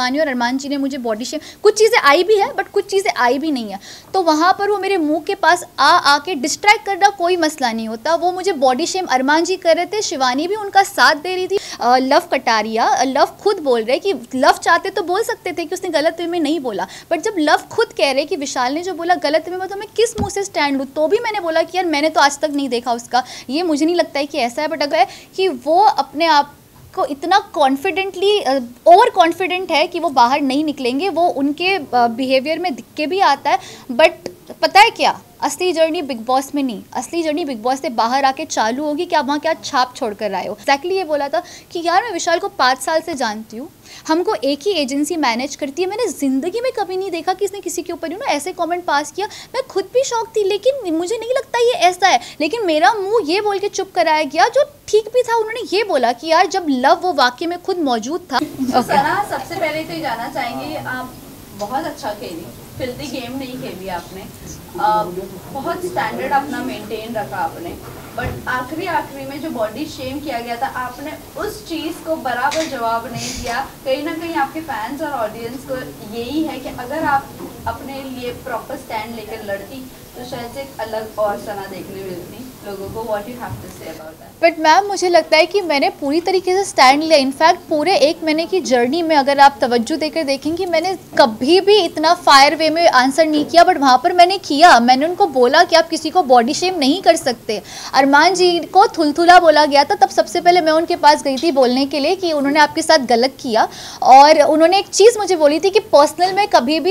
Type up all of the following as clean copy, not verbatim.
शिवानी और अरमान जी ने मुझे बॉडी शेम, कुछ चीज़ें आई भी है बट कुछ चीज़ें आई भी नहीं है, तो वहाँ पर वो मेरे मुंह के पास आके डिस्ट्रैक्ट करना कोई मसला नहीं होता। वो मुझे बॉडी शेम अरमान जी कर रहे थे, शिवानी भी उनका साथ दे रही थी। लव कटारिया, लव खुद बोल रहे कि लव चाहते तो बोल सकते थे कि उसने गलत वे में नहीं बोला, बट जब लव खुद कह रहे कि विशाल ने जो बोला गलत वे में, तो मैं किस मुँह से स्टैंड लूँ? तो भी मैंने बोला कि यार मैंने तो आज तक नहीं देखा उसका, ये मुझे नहीं लगता है कि ऐसा है, बट अगर है कि वो अपने आप को इतना कॉन्फिडेंटली ओवर कॉन्फिडेंट है कि वो बाहर नहीं निकलेंगे, वो उनके बिहेवियर में दिख के भी आता है। बट पता है क्या, असली जर्नी बिग बॉस में नहीं, असली जर्नी बिग बॉस से बाहर आके चालू होगी कि आप वहाँ क्या छाप छोड़ कर आए हो। एक्जैक्टली ये बोला था कि यार मैं विशाल को 5 साल से जानती हूँ, हमको एक ही एजेंसी मैनेज करती है, मैंने ज़िंदगी में कभी नहीं देखा कि इसने किसी के ऊपर ऐसे कमेंट पास किया। मैं खुद भी शौक थी, लेकिन मुझे नहीं लगता ये ऐसा है, लेकिन मेरा मुंह ये बोल के चुप कराया गया जो ठीक भी था। उन्होंने ये बोला कि यार जब लव वो वाकई में खुद मौजूद था। सना, सबसे पहले तो ये जानना चाहेंगे, आप बहुत अच्छा खेली, फिल्दी गेम नहीं खेली आपने, बहुत स्टैंडर्ड अपना मेंटेन रखा आपने, बट आखिरी में जो बॉडी शेम किया गया था, आपने उस चीज़ को बराबर जवाब नहीं दिया। कहीं ना कहीं आपके फैंस और ऑडियंस को यही है कि अगर आप अपने लिए प्रॉपर स्टैंड लेकर लड़ती तो शायद से एक अलग और सना देखने मिलती लोगों को। What you have to say about that? But ma'am मुझे लगता है कि मैंने पूरी तरीके से स्टैंड लिया। इनफैक्ट पूरे 1 महीने की जर्नी में अगर आप तवज्जो देकर देखेंगे, मैंने कभी भी इतना फायर वे में आंसर नहीं किया, बट वहाँ पर मैंने किया। मैंने उनको बोला कि आप किसी को बॉडी शेम नहीं कर सकते। अरमान जी को थुलथुला बोला गया था, तब सबसे पहले मैं उनके पास गई थी बोलने के लिए कि उन्होंने आपके साथ गलत किया, और उन्होंने एक चीज़ मुझे बोली थी कि पर्सनल में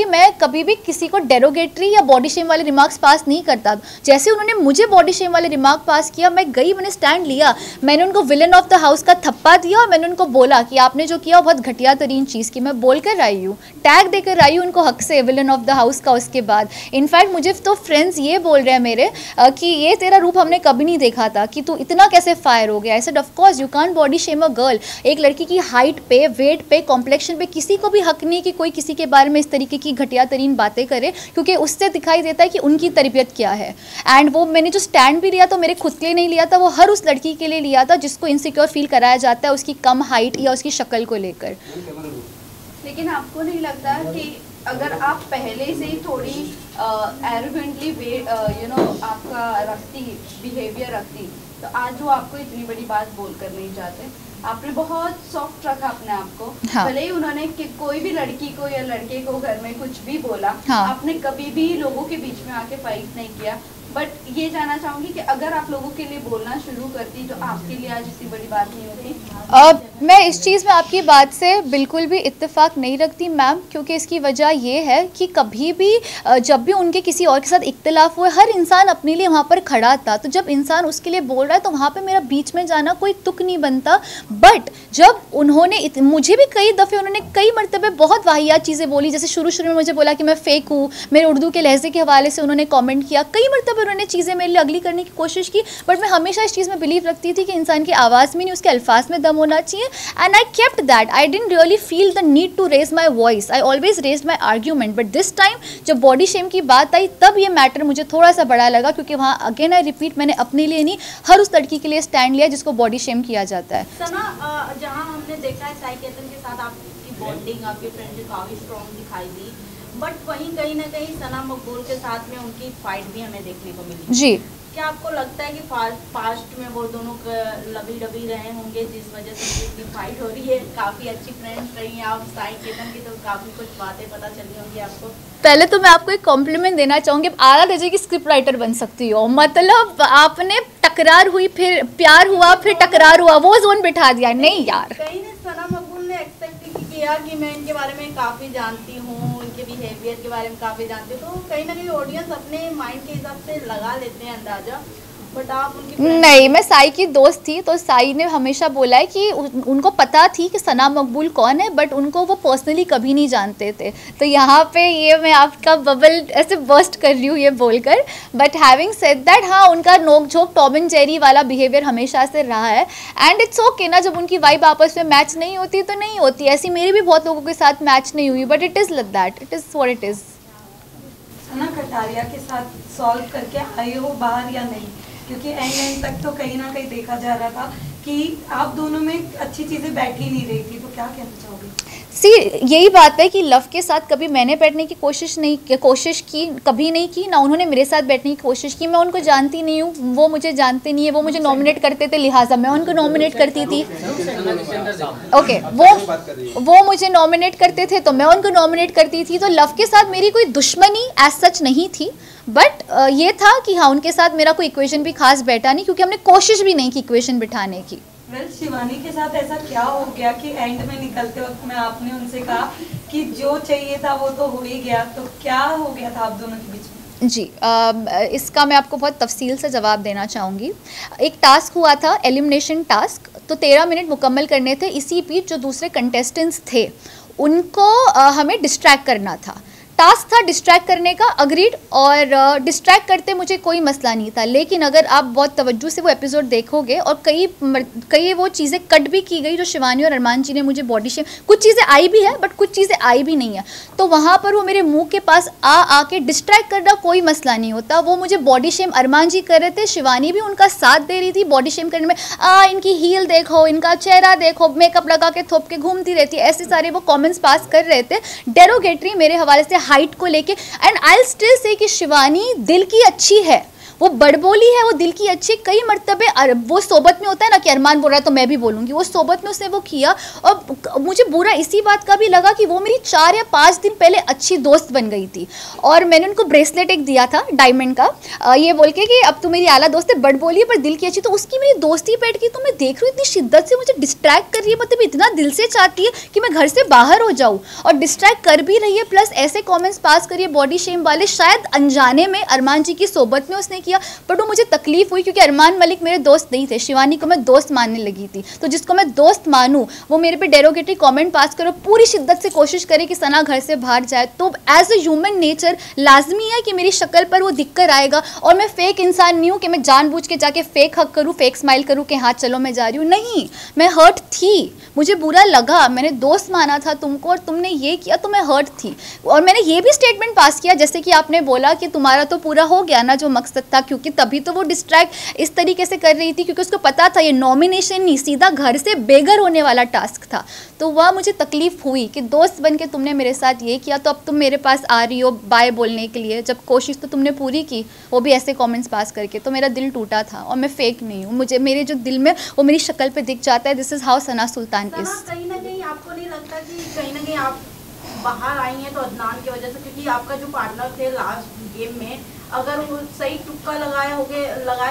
मैं कभी भी किसी को डेरोगेटरी या बॉडी शेम वाले रिमार्क्स पास नहीं करता। जैसे उन्होंने मुझे बॉडी शेम वाले रिमार्क पास किया, मैं गई, मैंने स्टैंड लिया, मैंने उनको विलन ऑफ द हाउस का थप्पा दिया, और मैंने उनको बोला कि आपने जो किया वो बहुत घटिया तरीन चीज़ की। मैं बोल कर आई हूँ, टैग देकर आई हूँ उनको हक से, विलन ऑफ द हाउस का। उसके बाद इनफैक्ट मुझे तो फ्रेंड्स ये बोल रहे हैं मेरे कि ये तेरा रूप हमने कभी नहीं देखा था, कि तू इतना कैसे फायर हो गया। I said of course you can't body shame a girl. एक लड़की की हाइट पे, वेट पे, कॉम्प्लेक्शन पे किसी को भी हक नहीं कि कोई किसी के बारे में इस तरीके की घटिया तरीन बातें करे, क्योंकि उससे दिखाई देता है कि उनकी तरबियत क्या है। एंड वो मैंने जो स्टैंड भी लिया तो मेरे खुद के लिए नहीं लिया था, वो हर उस लड़की के लिए लिया था जिसको इनसिक्योर फील कराया जाता है उसकी कम हाइट या उसकी शक्ल को लेकर। लेकिन आपको नहीं लगता कि अगर आप पहले से ही थोड़ी एरोगेंटली आपका रखती बिहेवियर रखती, तो आज वो आपको इतनी बड़ी बात बोल कर नहीं जाते। आपने बहुत सॉफ्ट रखा अपने आप को। हाँ। भले ही उन्होंने कोई भी लड़की को या लड़के को घर में कुछ भी बोला, हाँ। आपने कभी भी लोगों के बीच में आके फाइट नहीं किया। बट ये जानना चाहूँगी कि अगर आप लोगों के लिए बोलना शुरू करती तो आपके लिए आज इतनी बड़ी बात नहीं होती। मैं इस चीज़ में आपकी बात से बिल्कुल भी इत्तेफाक नहीं रखती मैम, क्योंकि इसकी वजह ये है कि कभी भी जब भी उनके किसी और के साथ इख्तिलाफ हुए, हर इंसान अपने लिए वहाँ पर खड़ा था। तो जब इंसान उसके लिए बोल रहा है तो वहाँ पर मेरा बीच में जाना कोई तुक नहीं बनता। बट जब उन्होंने मुझे भी कई दफ़े उन्होंने कई मरतबे बहुत वाहियात चीज़ें बोली, जैसे शुरू में मुझे बोला कि मैं फेक हूँ, मेरे उर्दू के लहजे के हवाले से उन्होंने कॉमेंट किया, कई मरतबे उन्होंने चीज़ें मेरे लिए अगली करने की कोशिश की। बट मैं हमेशा इस चीज़ में बिलीव रखती थी कि इंसान की आवाज़ में नहीं उसके अल्फाज में दम होना चाहिए। And I kept that. I didn't really feel the need to raise my voice, I always raise my argument. But this time जब बॉडी शेम की बात आई तब ये मैटर मुझे थोड़ा सा बड़ा लगा, क्योंकि वहाँ अगेन आई रिपीट, मैंने अपने लिए नहीं हर उस लड़की के लिए स्टैंड लिया जिसको बॉडी शेम किया जाता है। सना, जहाँ हमने देखा है साई केतन के साथ आपकी बॉन्डिंग, आपकी फ्रेंडशिप काफ़ी स्ट्रॉन्ग दिखाई दी, बट वहीं कहीं ना कहीं सना मकबूल के साथ में उनकी फाइट भी हमें देखने को मिली जी। क्या आपको लगता है कि पास्ट में वो दोनों लवी डबी रहे होंगे जिस वजह से इतनी फाइट हो रही है? काफ़ी अच्छी फ्रेंड्स रही हैं आप साई केतन की, तो काफ़ी कुछ बातें पता चली होंगी आपको। पहले तो मैं आपको एक कॉम्प्लीमेंट देना चाहूँगी, आला दर्जे की स्क्रिप्ट राइटर बन सकती हो। मतलब आपने टकरार हुई, फिर प्यार हुआ, फिर टकरार हुआ, वो जोन बिठा दिया। नहीं यार, कहीं ने सना मकबूल ने एक्सपेक्ट किया कि मैं इनके बारे में काफ़ी जानती हूँ, इनके बिहेवियर के बारे में काफ़ी जानती हूँ, तो कहीं ना कहीं ऑडियंस अपने माइंड के हिसाब से लगा लेते हैं अंदाजा। बट आप उनकी नहीं, मैं साई की दोस्त थी, तो साई ने हमेशा बोला है कि उनको पता थी कि सना मकबूल कौन है, बट उनको वो पर्सनली कभी नहीं जानते थे। तो यहाँ पे ये मैं आपका बबल ऐसे बर्स्ट कर रही हूँ ये बोलकर। बट हैविंग सेड दैट, हाँ उनका नोक झोंक टॉम एंड जेरी वाला बिहेवियर हमेशा से रहा है, एंड इट्स ओके ना। जब उनकी वाइब आपस में मैच नहीं होती तो नहीं होती। ऐसी मेरी भी बहुत लोगों के साथ मैच नहीं हुई, but it is like that, it is what it is. Sana Kataria के साथ सॉल्व करके आई हो बाहर या नहीं? क्योंकि एंड तक तो कहीं ना कहीं देखा जा रहा था कि आप दोनों में अच्छी चीज़ें बैठ ही नहीं रही थी, तो क्या कहना चाहोगे? सी यही बात है कि लव के साथ कभी मैंने बैठने की कोशिश की कभी नहीं की, ना उन्होंने मेरे साथ बैठने की कोशिश की। मैं उनको जानती नहीं हूँ, वो मुझे जानते नहीं है। वो मुझे नॉमिनेट करते थे, लिहाजा मैं उनको नॉमिनेट करती थी। ओके, वो मुझे नॉमिनेट करते थे तो मैं उनको नॉमिनेट करती थी। तो लव के साथ मेरी कोई दुश्मनी एज सच नहीं थी, बट ये था कि हाँ, उनके साथ मेरा कोई इक्वेशन भी खास बैठा नहीं, क्योंकि हमने कोशिश भी नहीं की इक्वेशन बिठाने की। शिवानी के साथ ऐसा क्या हो गया कि एंड में निकलते वक्त में आपने उनसे कहा कि जो चाहिए था वो तो हो ही गया, तो क्या हो गया था आप दोनों के बीच में? जी, इसका मैं आपको बहुत तफसील से जवाब देना चाहूँगी। एक टास्क हुआ था, एलिमिनेशन टास्क, तो 13 मिनट मुकम्मल करने थे। इसी बीच जो दूसरे कंटेस्टेंट्स थे उनको हमें डिस्ट्रैक्ट करना था। टास्क था डिस्ट्रैक्ट करने का, अग्रीड, और डिस्ट्रैक्ट करते मुझे कोई मसला नहीं था। लेकिन अगर आप बहुत तवज्जो से वो एपिसोड देखोगे, और कई वो चीज़ें कट भी की गई जो शिवानी और अरमान जी ने मुझे बॉडी शेम, कुछ चीज़ें आई भी है बट कुछ चीज़ें आई भी नहीं है। तो वहाँ पर वो मेरे मुंह के पास आके डिस्ट्रैक्ट करना कोई मसला नहीं होता। वो मुझे बॉडी शेम अरमान जी कर रहे थे, शिवानी भी उनका साथ दे रही थी बॉडी शेम करने में। इनकी हील देखो, इनका चेहरा देखो, मेकअप लगा के थोप के घूमती रहती है, ऐसे सारे वो कॉमेंट्स पास कर रहे थे डेरोगेटरी मेरे हवाले से, हाइट को लेके। एंड आई स्टिल से कि शिवानी दिल की अच्छी है, वो बड़बोली है, वो दिल की अच्छी। कई मर्तबे वो सोबत में होता है ना कि अरमान बोल रहा है तो मैं भी बोलूँगी, वो सोबत में उसने वो किया। और मुझे बुरा इसी बात का भी लगा कि वो मेरी 4 या 5 दिन पहले अच्छी दोस्त बन गई थी, और मैंने उनको ब्रेसलेट एक दिया था डायमंड का, ये बोल के कि अब तो मेरी आला दोस्त है, बड़बोली है पर दिल की अच्छी। तो उसकी मेरी दोस्ती बैठ गई। तो मैं देख रही हूँ इतनी शिद्दत से मुझे डिस्ट्रैक्ट कर रही है, मतलब इतना दिल से चाहती है कि मैं घर से बाहर हो जाऊँ, और डिस्ट्रैक्ट कर भी रही है, प्लस ऐसे कॉमेंट्स पास करिए बॉडी शेम वाले। शायद अनजाने में अरमान जी की सोबत में उसने किया, बट वो मुझे तकलीफ हुई क्योंकि अरमान मलिक मेरे दोस्त नहीं थे, शिवानी को मैं दोस्त मानने लगी थी। तो जिसको मैं दोस्त मानूं वो मेरे पे डेरोगेटरी कमेंट पास करो, पूरी शिद्दत से कोशिश करे कि सना घर से बाहर जाए। तो एज अ ह्यूमन नेचर लाजमी है कि मेरी शक्ल पर वो दिख कर आएगा, और मैं फेक इंसान नहीं हूँ कि मैं जानबूझ के जाके फेक हक करूँ, फेक स्माइल करूँ कि हाँ चलो मैं जा रही हूँ। नहीं, मैं हर्ट थी, मुझे बुरा लगा, मैंने दोस्त माना था तुमको और तुमने ये किया तो मैं हर्ट थी। और मैंने ये भी स्टेटमेंट पास किया जैसे कि आपने बोला कि तुम्हारा तो पूरा हो गया ना जो मकसद था, क्योंकि तभी तो वो डिस्ट्रैक्ट इस तरीके से कर रही थी क्योंकि उसको पता था ये नॉमिनेशन नहीं, सीधा घर से बेघर होने वाला टास्क था। तो वह मुझे तकलीफ हुई कि दोस्त बन के तुमने मेरे साथ ये किया, तो अब तुम मेरे पास आ रही हो बाय बोलने के लिए, जब कोशिश तो तुमने पूरी की, वो भी ऐसे कमेंट्स पास करके। तो मेरा दिल टूटा था, और मैं फेक नहीं हूँ, मुझे मेरे जो दिल में वो मेरी शक्ल पे दिख जाता है। This is how Sana Sultan is. कहीं ना कहीं आपको नहीं लगता कि कहीं ना कहीं आप बाहर आई हैं तो अदनान की वजह से, क्योंकि आपका जो पार्टनर थे लास्ट गेम में, अगर वो सही तुक्का लगाए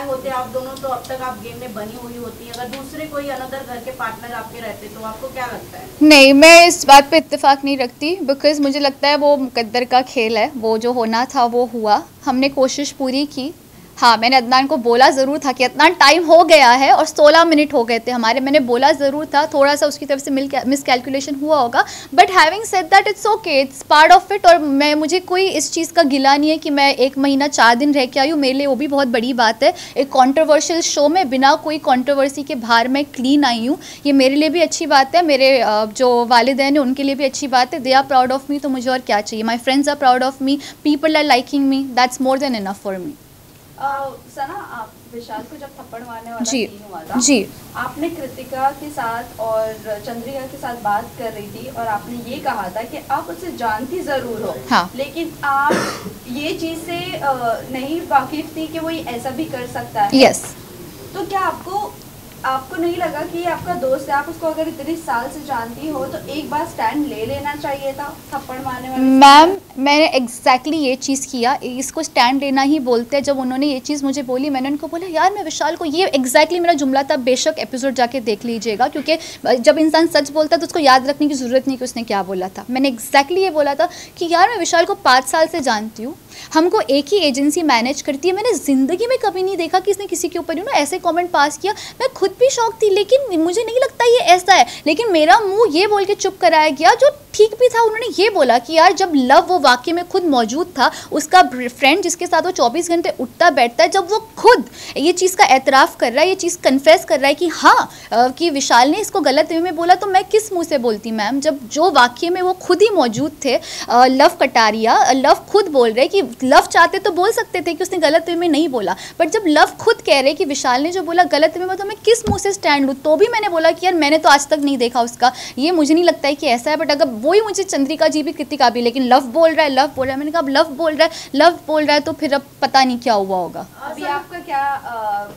होते आप दोनों, तो अब तक आप गेम में बनी हुई होती। अगर दूसरे कोई अनदर घर के पार्टनर आपके रहते तो आपको क्या लगता है? नहीं, मैं इस बात पे इत्तेफाक नहीं रखती, बिकॉज मुझे लगता है वो मुकद्दर का खेल है, वो जो होना था वो हुआ, हमने कोशिश पूरी की। हाँ, मैंने अदनान को बोला ज़रूर था कि अदनान टाइम हो गया है, और 16 मिनट हो गए थे हमारे, मैंने बोला ज़रूर था, थोड़ा सा उसकी तरफ से मिसकैलकुलेशन हुआ होगा, but having said that it's okay, it's part of it. और मुझे कोई इस चीज़ का गिला नहीं है कि मैं 1 महीना 4 दिन रह के आई हूँ, मेरे लिए वो भी बहुत बड़ी बात है। एक कॉन्ट्रोवर्शियल शो में बिना कोई कॉन्ट्रोवर्सी के बाहर मैं क्लीन आई हूँ, ये मेरे लिए भी अच्छी बात है, मेरे जो वालिदैन हैं उनके लिए भी अच्छी बात है। They are proud of me, तो मुझे और क्या चाहिए। My friends are proud of me, people are liking me, that's more than enough for me. Sana, आप विशाल को जब थप्पड़ मारने वाला जी सीन हुआ था, जी, आपने कृतिका के साथ और चंद्रिका के साथ बात कर रही थी, और आपने ये कहा था कि आप उससे जानती ज़रूर हो, हाँ, लेकिन आप ये चीज़ से नहीं वाकिफ थी कि वो ये ऐसा भी कर सकता है। यस। तो क्या आपको नहीं लगा कि आपका दोस्त है, आप उसको अगर इतने साल से जानती हो तो एक बार स्टैंड ले लेना चाहिए था थप्पड़ मारने वाले? मैम, मैंने एग्जैक्टली ये चीज़ किया, इसको स्टैंड लेना ही बोलते हैं। जब उन्होंने ये चीज़ मुझे बोली, मैंने उनको बोला यार मैं विशाल को, ये एग्जैक्टली मेरा जुमला था, बेशक एपिसोड जाके देख लीजिएगा, क्योंकि जब इंसान सच बोलता है तो उसको याद रखने की ज़रूरत नहीं कि उसने क्या बोला था। मैंने एग्जैक्टली ये बोला था कि यार मैं विशाल को 5 साल से जानती हूँ, हमको एक ही एजेंसी मैनेज करती है, मैंने ज़िंदगी में कभी नहीं देखा कि इसने किसी के ऊपर ऐसे कमेंट पास किया। मैं खुद भी शौक थी, लेकिन मुझे नहीं लगता ये ऐसा है, लेकिन मेरा मुंह ये बोल के चुप कराया गया, जो ठीक भी था। उन्होंने ये बोला कि यार जब लव वो वाकई में खुद मौजूद था, उसका फ्रेंड जिसके साथ वो 24 घंटे उठता बैठता है, जब वो खुद ये चीज़ का एतराफ़ कर रहा है, ये चीज़ कन्फेस कर रहा है कि हाँ कि विशाल ने इसको गलत वे में बोला, तो मैं किस मुंह से बोलती मैम, जब जो वाक्य में वो खुद ही मौजूद थे। लव कटारिया, लव खुद बोल रहे कि लव चाहते तो बोल सकते थे कि उसने गलत वे में नहीं बोला, बट जब लव खुद कह रहे कि विशाल ने जो बोला गलत वे में, तो मैं किस मुंह से स्टैंड लूँ। तो भी मैंने बोला कि यार मैंने तो आज तक नहीं देखा उसका, ये मुझे नहीं लगता है कि ऐसा है, बट अगर वही मुझे चंद्रिका जी भी कृतिका भी, लेकिन लव बोल रहा है, लव बोल रहा है, मैंने कहा अब लव बोल रहा है, लव बोल रहा है, तो फिर अब पता नहीं क्या हुआ होगा। अभी आपका क्या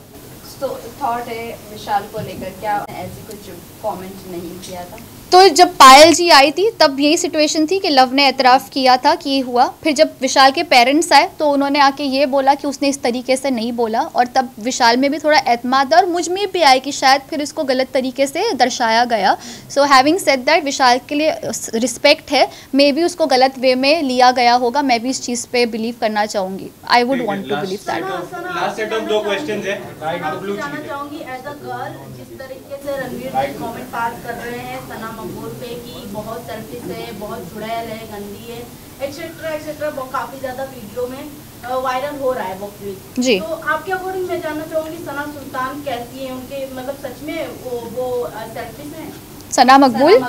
थॉट है विशाल को लेकर, क्या ऐसे कुछ कमेंट नहीं किया था? तो जब पायल जी आई थी तब यही सिचुएशन थी कि लव ने एतराफ़ किया था कि ये हुआ। फिर जब विशाल के पेरेंट्स आए तो उन्होंने आके ये बोला कि उसने इस तरीके से नहीं बोला, और तब विशाल में भी थोड़ा एतमाद और मुझ में भी आया कि शायद फिर इसको गलत तरीके से दर्शाया गया। सो हैविंग सेड दैट, विशाल के लिए रिस्पेक्ट है, मे बी उसको गलत वे में लिया गया होगा, मैं भी इस चीज़ पे बिलीव करना चाहूँगी। I would want to believe that. Last set of 2 questions है। जानना चाहूंगी एज अ गर्ल, जिस तरीके से रणवीर जी कमेंट पास कर रहे हैं सना मकबूल पे कि बहुत सेल्फिश है, बहुत चुड़ैल है, गंदी है, एक्सेट्रा एक्सेट्रा, काफी ज्यादा वीडियो में वायरल हो रहा है वो क्लिप जी। तो आपके अकॉर्डिंग मैं जानना चाहूंगी सना सुल्तान कैसी है, उनके मतलब सच में वो सेल्फिश है? सना मकबूल,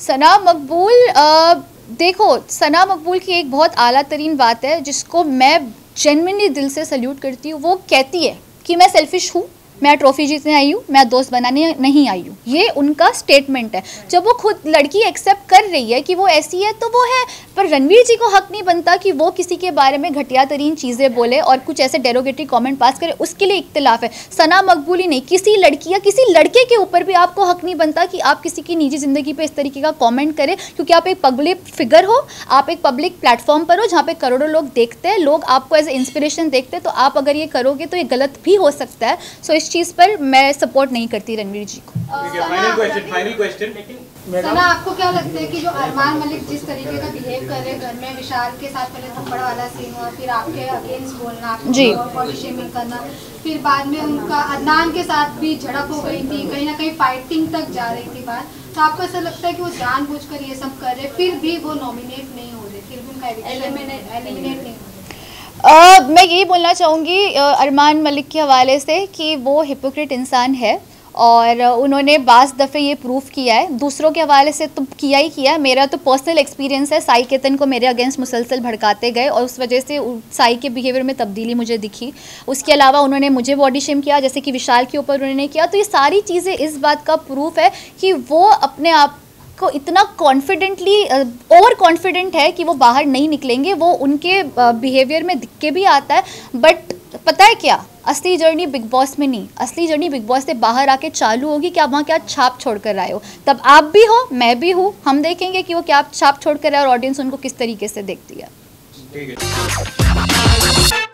सना मकबूल देखो, सना मकबूल की एक बहुत आला तरीन बात है जिसको मैं जेन्युइनली दिल से सल्यूट करती हूँ। वो कहती है कि मैं सेल्फिश हूँ, मैं ट्रॉफी जीतने आई हूँ, मैं दोस्त बनाने नहीं आई हूँ, ये उनका स्टेटमेंट है। जब वो खुद लड़की एक्सेप्ट कर रही है कि वो ऐसी है तो वो है, पर रणवीर जी को हक नहीं बनता कि वो किसी के बारे में घटिया तरीन चीज़ें बोले और कुछ ऐसे डेरोगेटरी कमेंट पास करे, उसके लिए इख्तिलाफ है। सना मकबूल ही नहीं, किसी लड़की या किसी लड़के के ऊपर भी आपको हक नहीं बनता कि आप किसी की निजी ज़िंदगी पर इस तरीके का कॉमेंट करें, क्योंकि आप एक पब्लिक फिगर हो, आप एक पब्लिक प्लेटफॉर्म पर हो जहाँ पे करोड़ों लोग देखते हैं, लोग आपको एज ए इंस्पिरेशन देखते हैं, तो आप अगर ये करोगे तो ये गलत भी हो सकता है। सो इस चीज़ पर मैं सपोर्ट नहीं करती रणवीर जी को। Final question. सना, आपको क्या लगता है कि जो अरमान मलिक जिस तरीके का बिहेव कर रहे हैं घर में, विशाल के साथ पहले थप्पड़ वाला सीन हुआ, फिर आपके अगेंस्ट बोलना, आपको बॉडी शेमिंग करना, फिर बाद में उनका अदनान के साथ भी झड़प हो गई थी, कहीं ना कहीं फाइटिंग तक जा रही थी बात, तो आपको ऐसा लगता है कि वो जानबूझकर ये सब कर रहे, फिर भी वो नॉमिनेट नहीं हो रहे, फिर भी उनका एलिमिनेट नहीं हो रहे? मैं यही बोलना चाहूँगी अरमान मलिक के हवाले से कि वो हिपोक्रेट इंसान है, और उन्होंने बाज़ दफ़े ये प्रूफ किया है। दूसरों के हवाले से तो किया ही किया है, मेरा तो पर्सनल एक्सपीरियंस है, साई केतन को मेरे अगेंस्ट मुसलसल भड़काते गए और उस वजह से साई के बिहेवियर में तब्दीली मुझे दिखी। उसके अलावा उन्होंने मुझे बॉडी शेम किया, जैसे कि विशाल के ऊपर उन्होंने किया। तो ये सारी चीज़ें इस बात का प्रूफ है कि वो अपने आप को इतना कॉन्फिडेंटली ओवर कॉन्फिडेंट है कि वो बाहर नहीं निकलेंगे। वो उनके बिहेवियर में दिख के भी आता है, बट पता है क्या, असली जर्नी बिग बॉस में नहीं, असली जर्नी बिग बॉस से बाहर आके चालू होगी कि आप वहाँ क्या छाप छोड़ कर आए हो। तब आप भी हो, मैं भी हूँ, हम देखेंगे कि वो क्या छाप छोड़ कर आए और ऑडियंस उनको किस तरीके से देखती है। ठीक है।